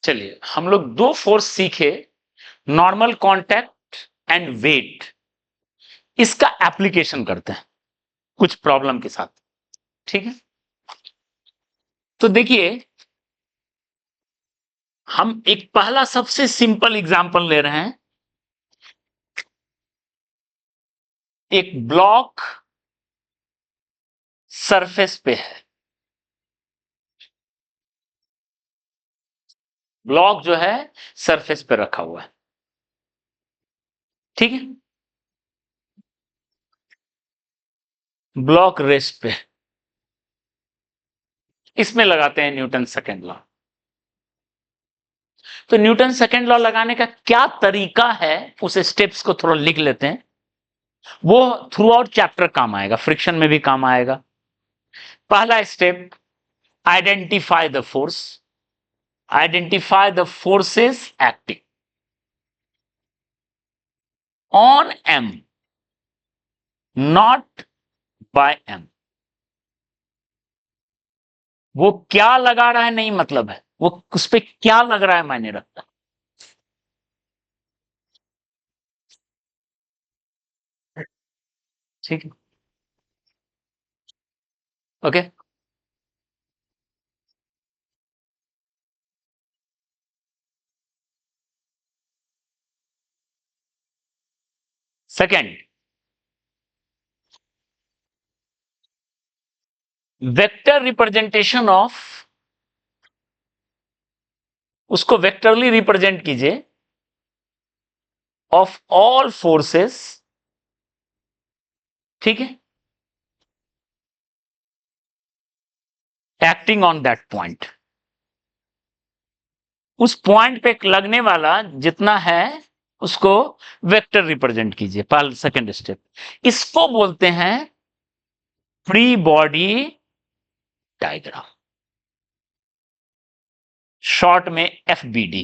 चलिए हम लोग दो फोर्स सीखे, नॉर्मल कांटेक्ट एंड वेट। इसका एप्लीकेशन करते हैं कुछ प्रॉब्लम के साथ, ठीक है। तो देखिए हम एक पहला सबसे सिंपल एग्जांपल ले रहे हैं। एक ब्लॉक सरफेस पे है, ब्लॉक जो है सरफेस पे रखा हुआ है, ठीक है। ब्लॉक रेस्ट पे, इसमें लगाते हैं न्यूटन सेकेंड लॉ। तो न्यूटन सेकेंड लॉ लगाने का क्या तरीका है, उस स्टेप्स को थोड़ा लिख लेते हैं। वो थ्रू आउट चैप्टर काम आएगा, फ्रिक्शन में भी काम आएगा। पहला step, identify the force, identify the forces acting on M, not by M. वो क्या लगा रहा है नहीं मतलब है, वो उस पर क्या लग रहा है मायने रखता है, ठीक है। Okay, second, vector representation of, उसको वेक्टरली रिप्रेजेंट कीजिए, ऑफ ऑल फोर्सेस, ठीक है, एक्टिंग ऑन दैट पॉइंट। उस पॉइंट पे लगने वाला जितना है उसको वेक्टर रिप्रेजेंट कीजिए, पहला सेकेंड स्टेप। इसको बोलते हैं फ्री बॉडी डायग्राम, शॉर्ट में एफबीडी,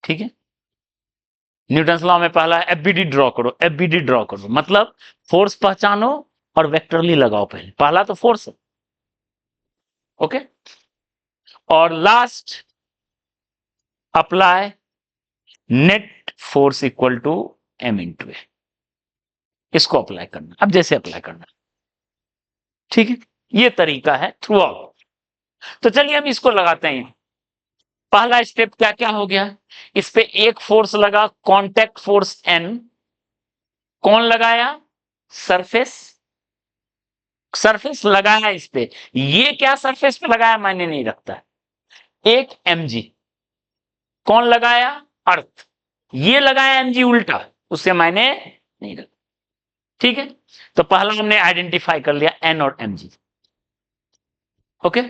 ठीक है। न्यूटन लॉ में पहला एफबीडी ड्रॉ करो, एफबीडी ड्रॉ करो मतलब फोर्स पहचानो और वेक्टरली लगाओ। पहला तो फोर्स है, ओके। और last, apply net force equal to m into a. इसको अप्लाई करना, अब जैसे अप्लाई करना, ठीक है। ये तरीका है थ्रू आउट। तो चलिए हम इसको लगाते हैं। पहला स्टेप क्या क्या हो गया, इस पे एक फोर्स लगा, कांटेक्ट फोर्स एन। कौन लगाया, सरफेस, सरफेस लगाया इस पे। ये क्या सरफेस पे लगाया मायने नहीं रखता। एक mg, कौन लगाया, अर्थ। ये लगाया mg उल्टा, उससे मायने नहीं रखता, ठीक है। तो पहला हमने आइडेंटिफाई कर लिया n और mg, ओके।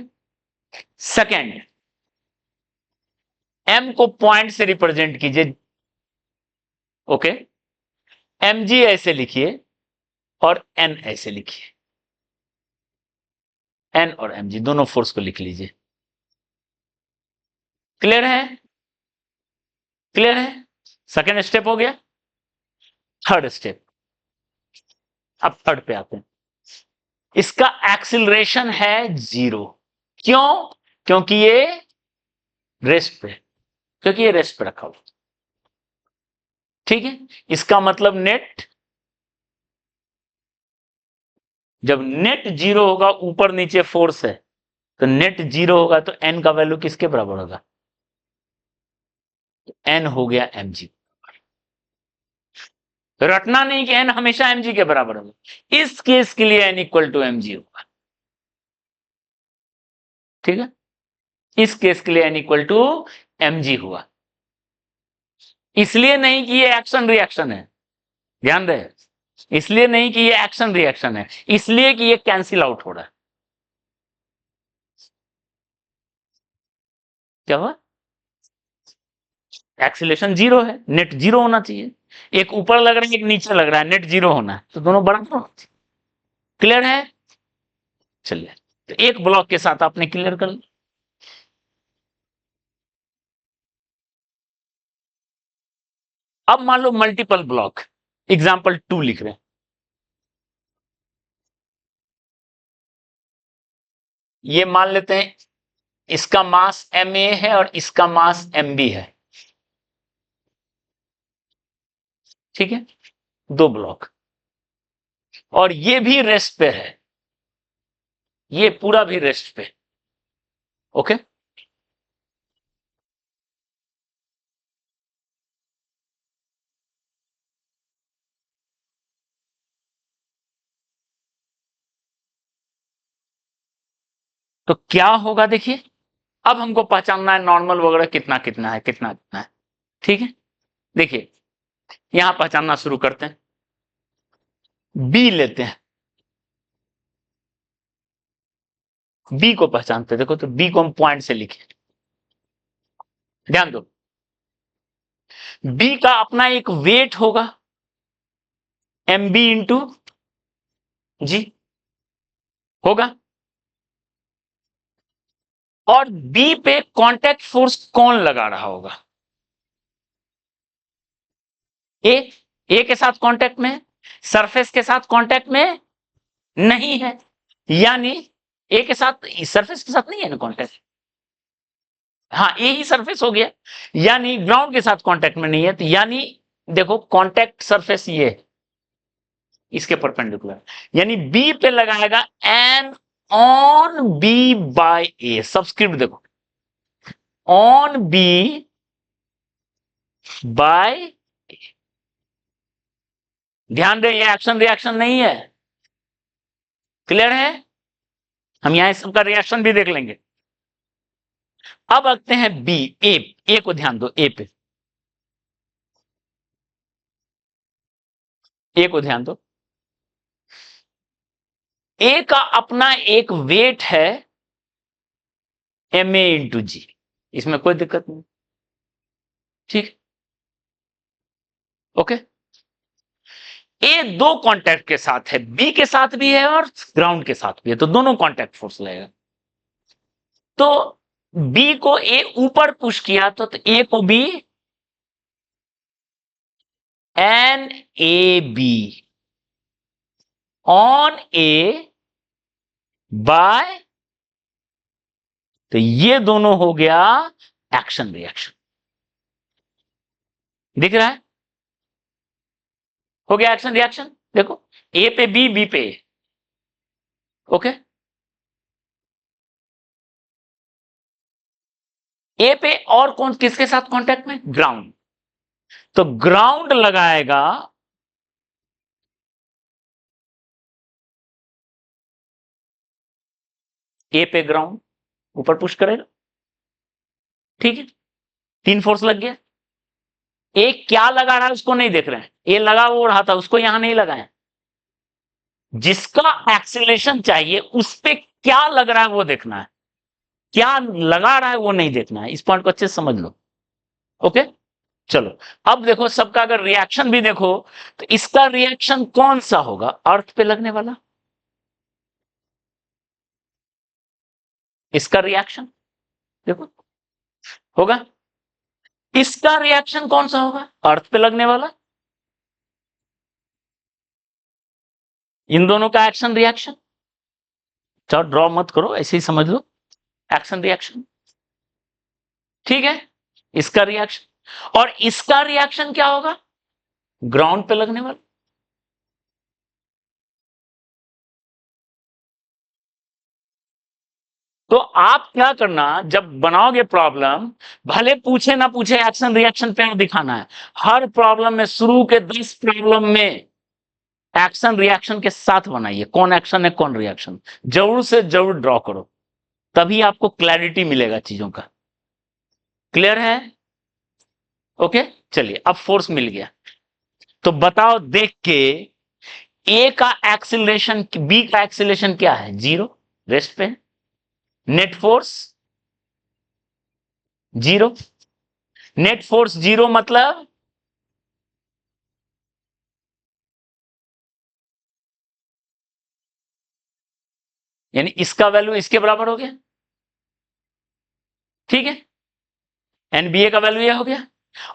सेकेंड, m को पॉइंट से रिप्रेजेंट कीजिए, ओके। mg ऐसे लिखिए और n ऐसे लिखिए, n और mg दोनों फोर्स को लिख लीजिए। क्लियर है, क्लियर है। सेकेंड स्टेप हो गया। थर्ड स्टेप, अब थर्ड पे आते हैं। इसका एक्सिलरेशन है 0। क्यों, क्योंकि ये रेस्ट पे, क्योंकि ये रेस्ट पे रखा हुआ, ठीक है। इसका मतलब नेट, जब नेट 0 होगा, ऊपर नीचे फोर्स है, तो नेट 0 होगा तो एन का वैल्यू किसके बराबर होगा, एन हो गया mg। रटना नहीं कि एन हमेशा mg के बराबर होगा, इस केस के लिए एन इक्वल टू mg होगा, ठीक है। इस केस के लिए एन इक्वल टू mg हुआ। इसलिए नहीं कि ये एक्शन रिएक्शन है, ध्यान रहे, इसलिए नहीं कि ये एक्शन रिएक्शन है, इसलिए कि ये कैंसिल आउट हो रहा है। क्या हुआ, एक्सीलेशन 0 है, नेट 0 होना चाहिए। एक ऊपर लग रहा है, एक नीचे लग रहा है, नेट 0 होना है, तो दोनों बराबर होना चाहिए। क्लियर है, चलिए। तो एक ब्लॉक के साथ आपने क्लियर कर लिया। अब मान लो मल्टीपल ब्लॉक, एग्जाम्पल 2 लिख रहे हैं। ये मान लेते हैं इसका मास Ma है और इसका मास Mb है, ठीक है, 2 ब्लॉक, और ये भी रेस्ट पे है, ये पूरा भी रेस्ट पे, ओके। तो क्या होगा देखिए, अब हमको पहचानना है नॉर्मल वगैरह कितना कितना है, कितना कितना है, ठीक है। देखिए यहां पहचानना शुरू करते हैं, बी लेते हैं, बी को पहचानते हैं। देखो तो बी को हम पॉइंट से लिखे, ध्यान दो, बी का अपना एक वेट होगा एम बी इंटू जी, होगा, और बी पे कांटेक्ट फोर्स कौन लगा रहा होगा, ए, ए के साथ कांटेक्ट में, सरफेस के साथ कांटेक्ट में नहीं है, यानी ए के साथ, सरफेस के साथ नहीं है ना कांटेक्ट, हाँ ए ही सरफेस हो गया, यानी ग्राउंड के साथ कांटेक्ट में नहीं है, तो यानी देखो कांटेक्ट सरफेस ये है, इसके परपेंडिकुलर, यानी बी पे लगाएगा N on B by A, subscript देखो, ऑन बी बाय, ध्यान दे ये एक्शन रिएक्शन नहीं है, क्लियर है, हम यहां इसका रिएक्शन भी देख लेंगे। अब रखते हैं बी, ए को ध्यान दो, ए को ध्यान दो, ए का अपना एक वेट है एम ए इंटू जी, इसमें कोई दिक्कत नहीं, ठीक, ओके। ए दो कांटेक्ट के साथ है, बी के साथ भी है और ग्राउंड के साथ भी है, तो दोनों कांटेक्ट फोर्स लगेगा, तो बी को ए ऊपर पुश किया तो ए को B N A B on A by, तो ये दोनों हो गया एक्शन रिएक्शन, दिख रहा है, हो गया एक्शन रिएक्शन, देखो ए पे बी, बी पे ए, ओके। ए पे और कौन किसके साथ कांटेक्ट में, ग्राउंड, तो ग्राउंड लगाएगा ए पे, ग्राउंड ऊपर पुश करेगा, ठीक है, 3 फोर्स लग गया, ए क्या लगा रहा है उसको नहीं देख रहे हैं, ए लगा वो रहा था उसको यहां नहीं लगाए, जिसका एक्सीलरेशन चाहिए उस पे क्या लग रहा है वो देखना है, क्या लगा रहा है वो नहीं देखना है, इस पॉइंट को अच्छे से समझ लो, ओके। चलो अब देखो सबका अगर रिएक्शन भी देखो, तो इसका रिएक्शन कौन सा होगा, अर्थ पे लगने वाला, इसका रिएक्शन देखो होगा, इसका रिएक्शन कौन सा होगा, अर्थ पे लगने वाला, इन दोनों का एक्शन रिएक्शन, चलो ड्रॉ मत करो ऐसे ही समझ लो, एक्शन रिएक्शन, ठीक है, इसका रिएक्शन, और इसका रिएक्शन क्या होगा, ग्राउंड पे लगने वाला, तो आप क्या करना जब बनाओगे प्रॉब्लम, भले पूछे ना पूछे एक्शन रिएक्शन पे दिखाना है, हर प्रॉब्लम में शुरू के 10 प्रॉब्लम में एक्शन रिएक्शन के साथ बनाइए, कौन एक्शन है कौन रिएक्शन, जरूर से जरूर ड्रॉ करो, तभी आपको क्लैरिटी मिलेगा चीजों का, क्लियर है, ओके। चलिए अब फोर्स मिल गया, तो बताओ देख के ए का एक्सिलरेशन, बी का एक्सिलरेशन क्या है, 0, रेस्ट पे, नेट फोर्स 0, नेट फोर्स 0 मतलब यानी इसका वैल्यू इसके बराबर हो गया, ठीक है, एनबीए का वैल्यू ये हो गया,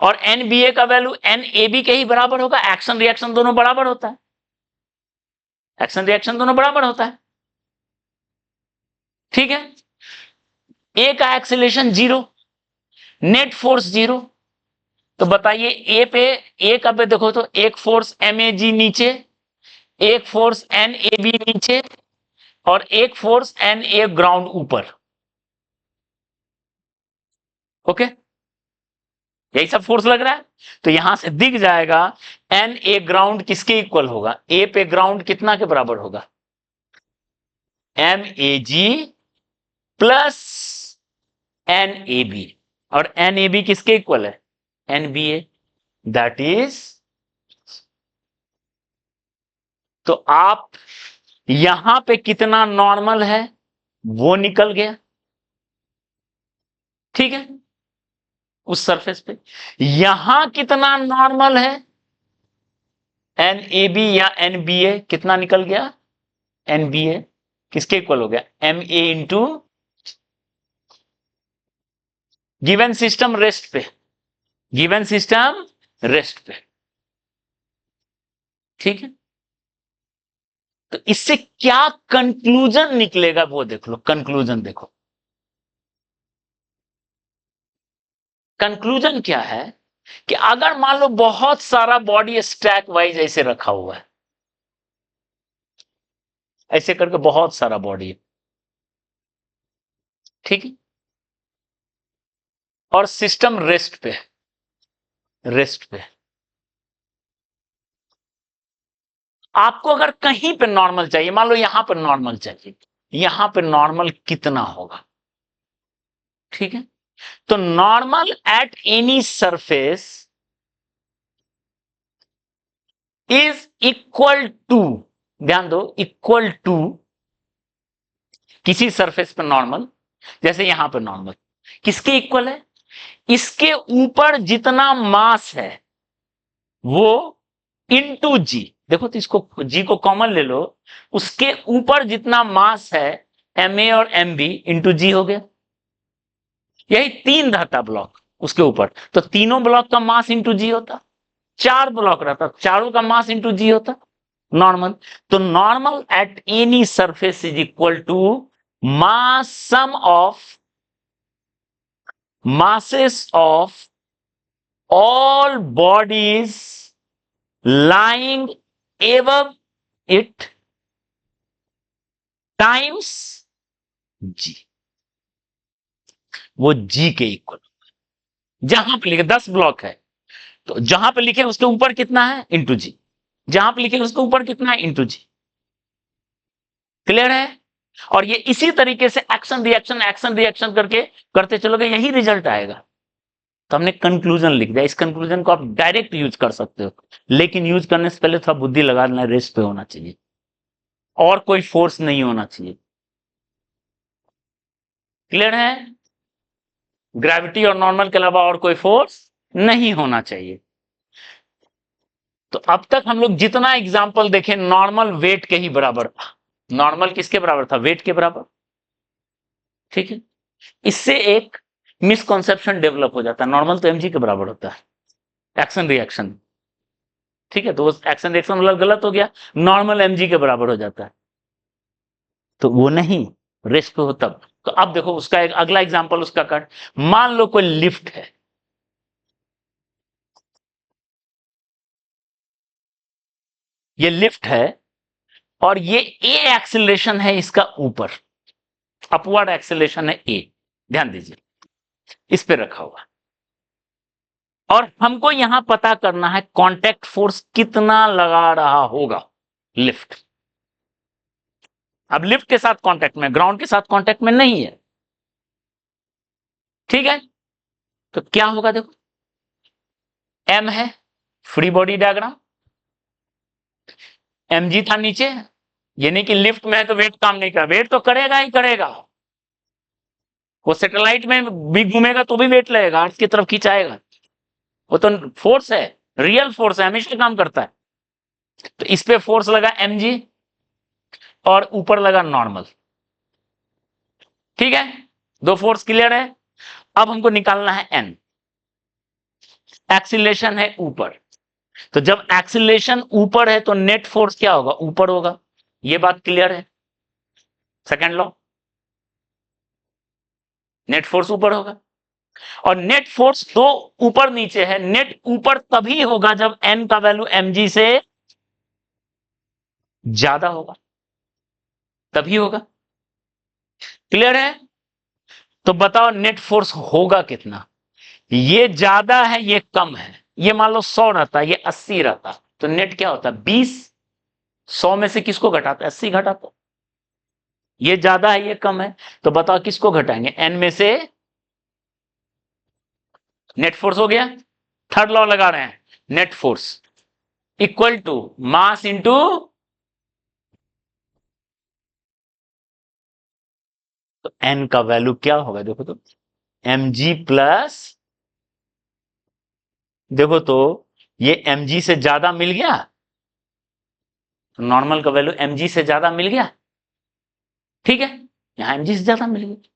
और एनबीए का वैल्यू एनएबी के ही बराबर होगा, एक्शन रिएक्शन दोनों बराबर होता है, एक्शन रिएक्शन दोनों बराबर होता है, ठीक है, ए का एक्सीलरेशन 0, नेट फोर्स 0। तो बताइए ए पे, ए का पे देखो तो एक फोर्स एम ए जी नीचे, एक फोर्स एन ए बी नीचे, और एक फोर्स एन ए ग्राउंड ऊपर। ओके, यही सब फोर्स लग रहा है। तो यहां से दिख जाएगा एन ए ग्राउंड किसके इक्वल होगा, ए पे ग्राउंड कितना के बराबर होगा, M A G plus N A B, और एन ए बी किसके इक्वल है, N B A, that is. तो आप यहां पे कितना नॉर्मल है वो निकल गया, ठीक है, उस सरफेस पे। यहां कितना नॉर्मल है, एन ए बी या एन बी ए, कितना निकल गया, एन बी ए किसके इक्वल हो गया, M A into given system rest पे, गिवन सिस्टम रेस्ट पे, ठीक है। तो इससे क्या कंक्लूजन निकलेगा वो देख लो, कंक्लूजन देखो। कंक्लूजन क्या है कि अगर मान लो बहुत सारा बॉडी स्टैक वाइज ऐसे रखा हुआ है, ऐसे करके बहुत सारा बॉडी है, ठीक है, और सिस्टम रेस्ट पे, रेस्ट पे, आपको अगर कहीं पे नॉर्मल चाहिए, मान लो यहां पर नॉर्मल चाहिए, यहां पे नॉर्मल कितना होगा, ठीक है। तो normal at any surface is equal to, ध्यान दो, इक्वल टू किसी सरफेस पर नॉर्मल, जैसे यहां पर नॉर्मल किसके इक्वल है, इसके ऊपर जितना मास है वो इंटू जी, देखो तो इसको जी को कॉमन ले लो, उसके ऊपर जितना मास है एम ए और एम बी इंटू जी हो गया। यही तीन रहता ब्लॉक उसके ऊपर, तो तीनों ब्लॉक का मास इंटू जी होता, चार ब्लॉक रहता, चारों का मास इंटू जी होता नॉर्मल। तो normal at any surface is equal to mass sum of masses of all bodies lying above it times g, वो g के इक्वल। जहां पे लिखे 10 ब्लॉक है, तो जहां पे लिखे उसके ऊपर कितना है इंटू जी, जहां पे लिखे उसके ऊपर कितना है इंटू जी, क्लियर है। और ये इसी तरीके से एक्शन रिएक्शन करके करते चलोगे, यही रिजल्ट आएगा। तो हमने कंक्लूजन लिख दिया, इस कंक्लूजन को आप डायरेक्ट यूज कर सकते हो, लेकिन यूज करने से पहले थोड़ा बुद्धि लगा लेना, रेस्ट पे होना चाहिए और कोई फोर्स नहीं होना चाहिए, क्लियर है। ग्रेविटी और नॉर्मल के अलावा और कोई फोर्स नहीं होना चाहिए। तो अब तक हम लोग जितना एग्जाम्पल देखे, नॉर्मल वेट के ही बराबर था, नॉर्मल किसके बराबर था, वेट के बराबर, ठीक है। इससे एक मिसकॉन्सेप्शन डेवलप हो जाता है, नॉर्मल तो एमजी के बराबर होता है, एक्शन रिएक्शन, ठीक है। तो एक्शन रिएक्शन मतलब गलत हो गया, नॉर्मल एमजी के बराबर हो जाता है, तो वो नहीं, रेस्ट पे हो तब। तो अब देखो उसका एक अगला एग्जांपल उसका कट, मान लो कोई लिफ्ट है, ये लिफ्ट है और ये ए एक्सेलरेशन है इसका ऊपर, अपवर्ड एक्सेलरेशन है ए, ध्यान दीजिए इस पे रखा हुआ, और हमको यहां पता करना है कांटेक्ट फोर्स कितना लगा रहा होगा लिफ्ट। अब लिफ्ट के साथ कांटेक्ट में, ग्राउंड के साथ कांटेक्ट में नहीं है, ठीक है। तो क्या होगा देखो, एम है free body diagram, M G था नीचे, यानी कि लिफ्ट में है तो वेट काम नहीं करेगा, वेट तो करेगा ही करेगा, वो सैटेलाइट में भी घूमेगा तो भी वेट लगेगा, अर्थ की तरफ खिंचाएगा, वो तो फोर्स है, रियल फोर्स है, हमेशा काम करता है। तो इस पे फोर्स लगा एम जी और ऊपर लगा नॉर्मल, ठीक है, दो फोर्स क्लियर है। अब हमको निकालना है एन, एक्सीलरेशन है ऊपर, तो जब एक्सीलरेशन ऊपर है तो नेट फोर्स क्या होगा, ऊपर होगा, ये बात क्लियर है, सेकंड लॉ। नेट फोर्स ऊपर होगा। और नेट फोर्स दो ऊपर नीचे है, नेट ऊपर तभी होगा जब एन का वैल्यू mg से ज्यादा होगा, तभी होगा। क्लियर है? तो बताओ नेट फोर्स होगा कितना? ये ज्यादा है, ये कम है। ये मान लो 100 रहता, ये 80 रहता, तो नेट क्या होता? 20। 100 में से किसको घटाता? 80 घटाता। ये ज्यादा है, ये कम है, तो बताओ किसको घटाएंगे? एन में से। नेट फोर्स हो गया। थर्ड लॉ लगा रहे हैं, net force equal to mass into, तो एन का वैल्यू क्या होगा? देखो तो mg प्लस, देखो तो ये mg से ज्यादा मिल गया, नॉर्मल का वैल्यू mg से ज्यादा मिल गया, ठीक है, यहां mg से ज्यादा मिल गया।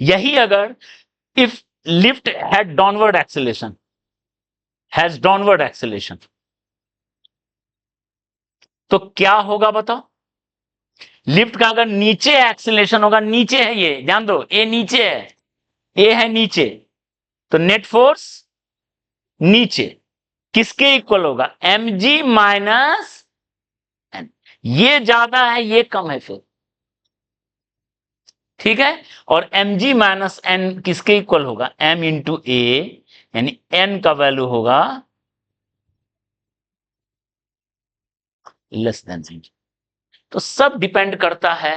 यही अगर if lift had downward acceleration, has downward acceleration, तो क्या होगा बताओ? लिफ्ट का अगर नीचे एक्सेलेरेशन होगा, नीचे है ये, ध्यान दो, ए नीचे है, ए है नीचे, तो नेट फोर्स नीचे किसके इक्वल होगा? mg minus N. ये ज्यादा है, ये कम है फिर, ठीक है। और mg माइनस एन किसके इक्वल होगा? m इंटू ए, यानी n का वैल्यू होगा लेस देन 0। तो सब डिपेंड करता है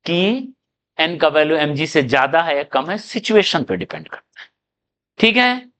कि n का वैल्यू mg से ज्यादा है या कम है, सिचुएशन पे डिपेंड करता है, ठीक है।